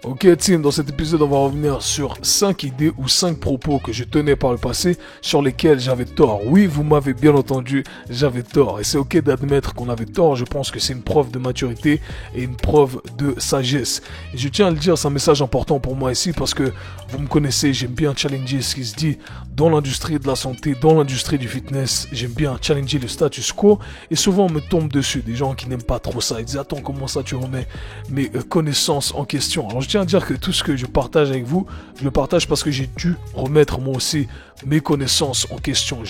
Ok team, dans cet épisode on va revenir sur 5 idées ou 5 propos que je tenais par le passé sur lesquels j'avais tort. Oui, vous m'avez bien entendu, j'avais tort. Et c'est ok d'admettre qu'on avait tort, je pense que c'est une preuve de maturité et une preuve de sagesse. Et je tiens à le dire, c'est un message important pour moi ici parce que vous me connaissez, j'aime bien challenger ce qui se dit dans l'industrie de la santé, dans l'industrie du fitness. J'aime bien challenger le status quo et souvent on me tombe dessus, des gens qui n'aiment pas trop ça. Ils disent attends, comment ça tu remets mes connaissances en question? Alors je tiens à dire que tout ce que je partage avec vous, je le partage parce que j'ai dû remettre moi aussi mes connaissances en question.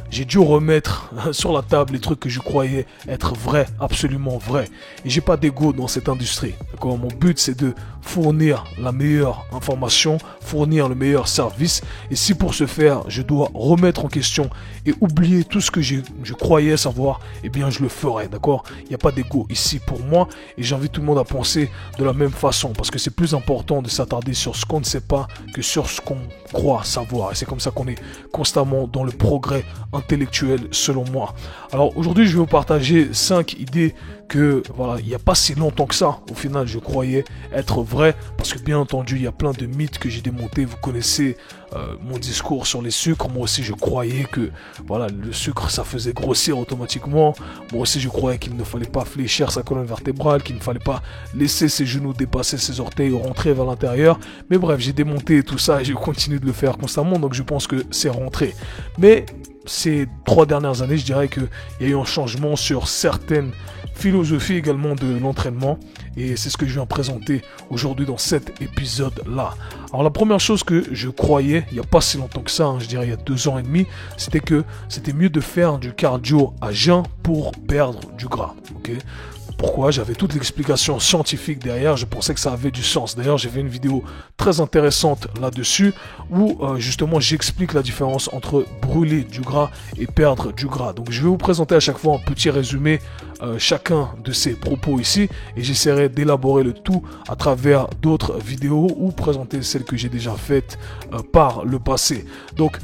J'ai dû remettre sur la table les trucs que je croyais être vrais, absolument vrais. Et j'ai pas d'ego dans cette industrie. D'accord? Mon but c'est de fournir la meilleure information, fournir le meilleur service. Et si pour ce faire, je dois remettre en question et oublier tout ce que je croyais savoir, eh bien je le ferai. D'accord? Il n'y a pas d'ego ici pour moi. Et j'invite tout le monde à penser de la même façon. Parce que c'est plus important de s'attarder sur ce qu'on ne sait pas que sur ce qu'on croit savoir. Et c'est comme ça qu'on est constamment dans le progrès intellectuel selon moi. Alors aujourd'hui je vais vous partager 5 idées que voilà, il n'y a pas si longtemps que ça au final je croyais être vrai, parce que bien entendu il y a plein de mythes que j'ai démontés. Vous connaissez mon discours sur les sucres. Moi aussi je croyais que voilà, le sucre ça faisait grossir automatiquement. Moi aussi je croyais qu'il ne fallait pas fléchir sa colonne vertébrale, qu'il ne fallait pas laisser ses genoux dépasser ses orteils ou rentrer vers l'intérieur. Mais bref, j'ai démonté tout ça et je continue de le faire constamment, donc je pense que c'est rentré. Mais ces 3 dernières années, je dirais qu'il y a eu un changement sur certaines philosophies également de l'entraînement. Et c'est ce que je viens présenter aujourd'hui dans cet épisode-là. Alors la première chose que je croyais, il n'y a pas si longtemps que ça, je dirais il y a 2 ans et demi, c'était que c'était mieux de faire du cardio à jeun pour perdre du gras. Ok ? Pourquoi? J'avais toute l'explication scientifique derrière, je pensais que ça avait du sens. D'ailleurs, j'ai fait une vidéo très intéressante là-dessus où justement j'explique la différence entre brûler du gras et perdre du gras. Donc je vais vous présenter à chaque fois un petit résumé chacun de ces propos ici et j'essaierai d'élaborer le tout à travers d'autres vidéos ou présenter celles que j'ai déjà faites par le passé. Donc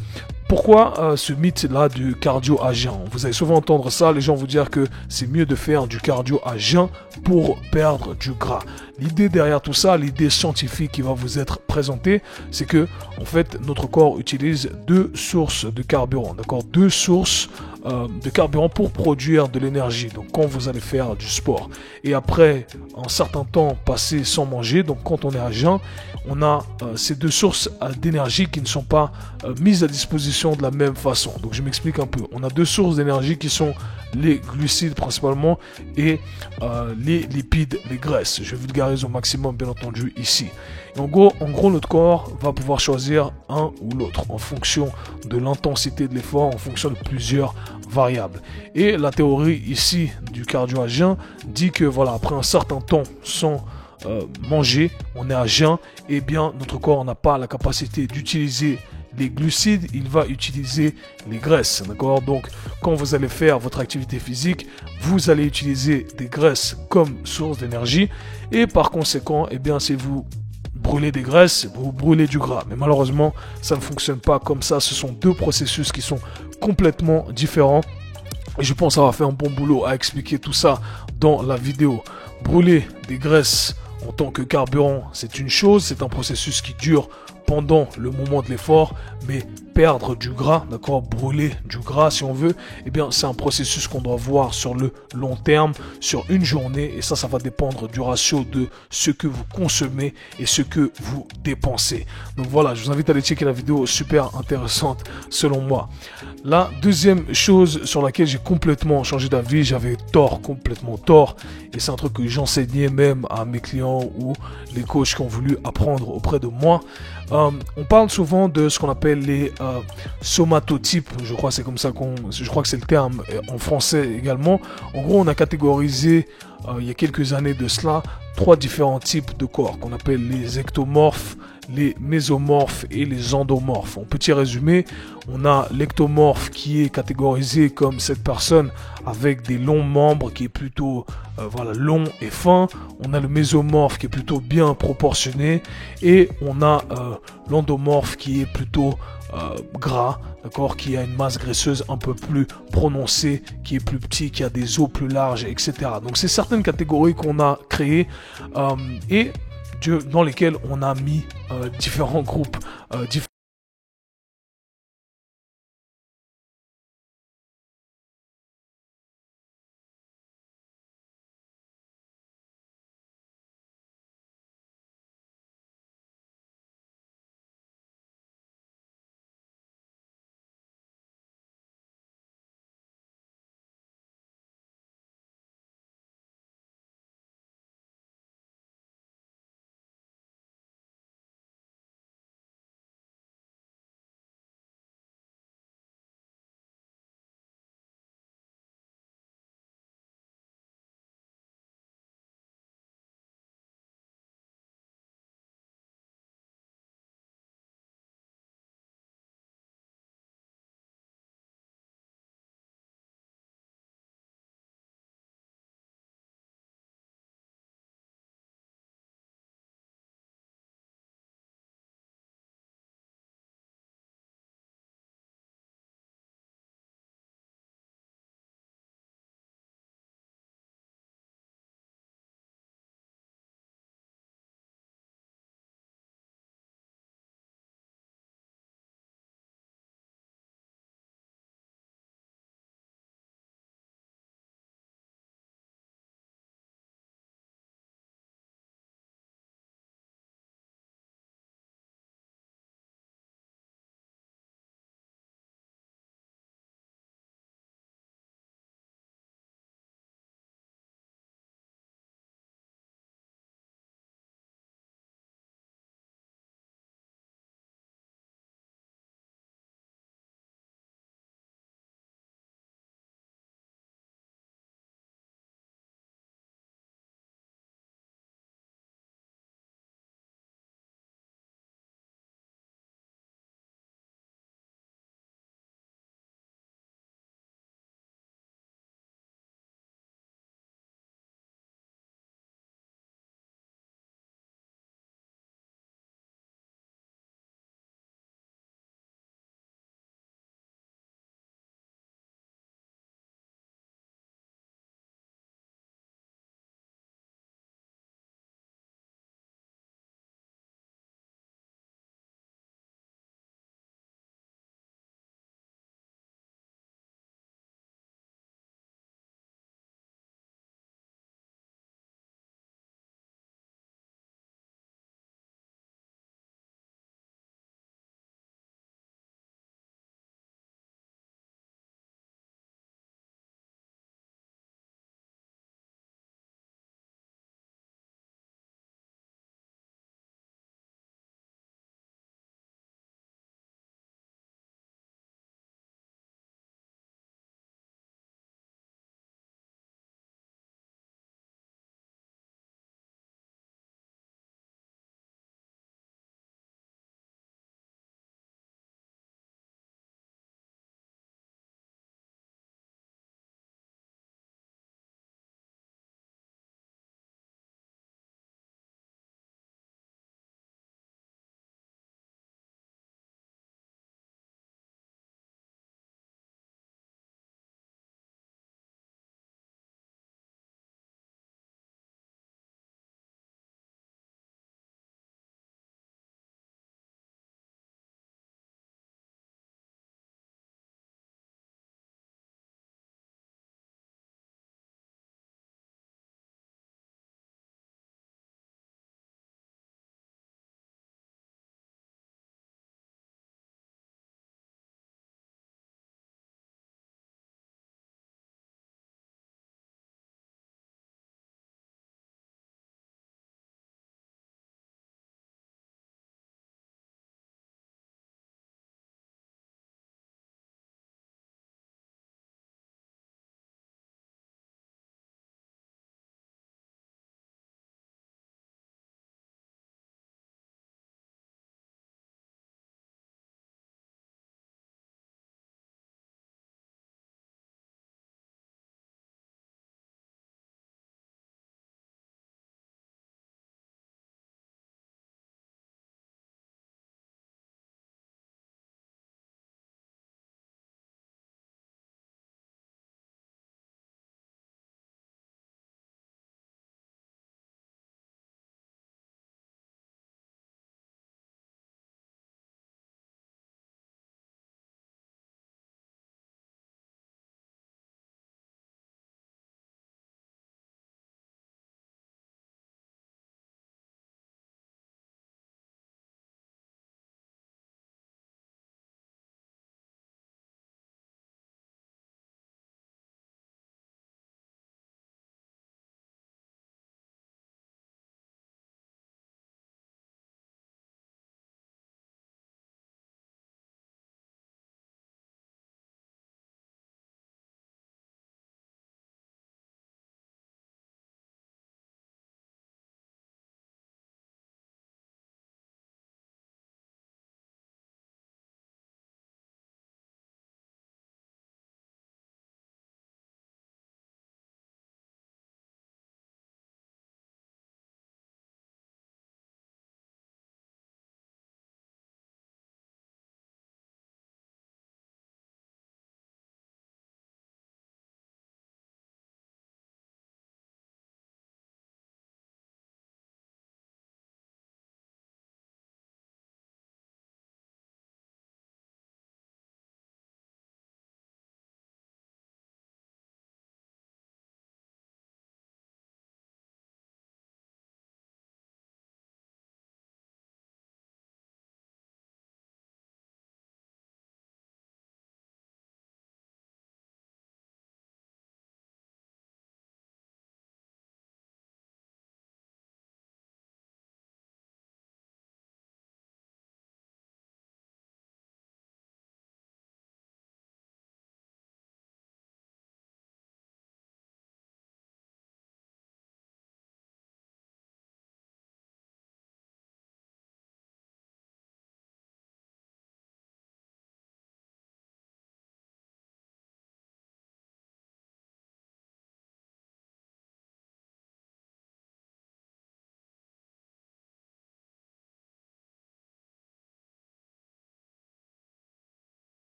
pourquoi ce mythe-là du cardio à jeun? Vous allez souvent entendre ça, les gens vous dire que c'est mieux de faire du cardio à jeun pour perdre du gras. L'idée derrière tout ça, l'idée scientifique qui va vous être présentée, c'est que en fait notre corps utilise 2 sources de carburant, d'accord? 2 sources de carburant pour produire de l'énergie. Donc quand vous allez faire du sport et après un certain temps passé sans manger, donc quand on est à jeun, on a ces 2 sources d'énergie qui ne sont pas mises à disposition de la même façon. Donc je m'explique un peu. On a 2 sources d'énergie qui sont les glucides principalement et les lipides, les graisses. Je vulgarise au maximum bien entendu ici. Et en gros, notre corps va pouvoir choisir un ou l'autre en fonction de l'intensité de l'effort, en fonction de plusieurs variables. Et la théorie ici du cardio à jeun dit que voilà, après un certain temps sans manger, on est à jeun, et bien notre corps n'a pas la capacité d'utiliser les glucides, il va utiliser les graisses, d'accord? Donc quand vous allez faire votre activité physique, vous allez utiliser des graisses comme source d'énergie et par conséquent, eh bien si vous brûlez des graisses, vous brûlez du gras. Mais malheureusement, ça ne fonctionne pas comme ça. Ce sont 2 processus qui sont complètement différents. Et je pense avoir fait un bon boulot à expliquer tout ça dans la vidéo. Brûler des graisses en tant que carburant, c'est une chose, c'est un processus qui dure pendant le moment de l'effort, mais perdre du gras, d'accord, brûler du gras si on veut, eh bien c'est un processus qu'on doit voir sur le long terme, sur une journée, et ça va dépendre du ratio de ce que vous consommez et ce que vous dépensez. Donc voilà, je vous invite à aller checker la vidéo, super intéressante selon moi. La deuxième chose sur laquelle j'ai complètement changé d'avis, j'avais tort, complètement tort, et c'est un truc que j'enseignais même à mes clients ou les coachs qui ont voulu apprendre auprès de moi. On parle souvent de ce qu'on appelle les somatotypes, je crois que c'est le terme en français également. En gros, on a catégorisé il y a quelques années de cela 3 différents types de corps qu'on appelle les ectomorphes, les mésomorphes et les endomorphes. En petit résumé, on a l'ectomorphe qui est catégorisé comme cette personne avec des longs membres qui est plutôt long et fin. On a le mésomorphe qui est plutôt bien proportionné et on a l'endomorphe qui est plutôt gras, d'accord, qui a une masse graisseuse un peu plus prononcée, qui est plus petit, qui a des os plus larges, etc. Donc c'est certaines catégories qu'on a créées et dans lesquels on a mis différents groupes,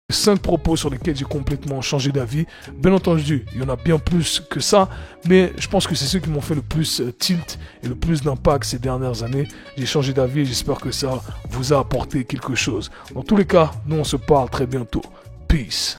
5 propos sur lesquels j'ai complètement changé d'avis. Bien entendu, il y en a bien plus que ça, mais je pense que c'est ceux qui m'ont fait le plus tilt et le plus d'impact ces dernières années. J'ai changé d'avis et j'espère que ça vous a apporté quelque chose. Dans tous les cas, nous on se parle très bientôt. Peace.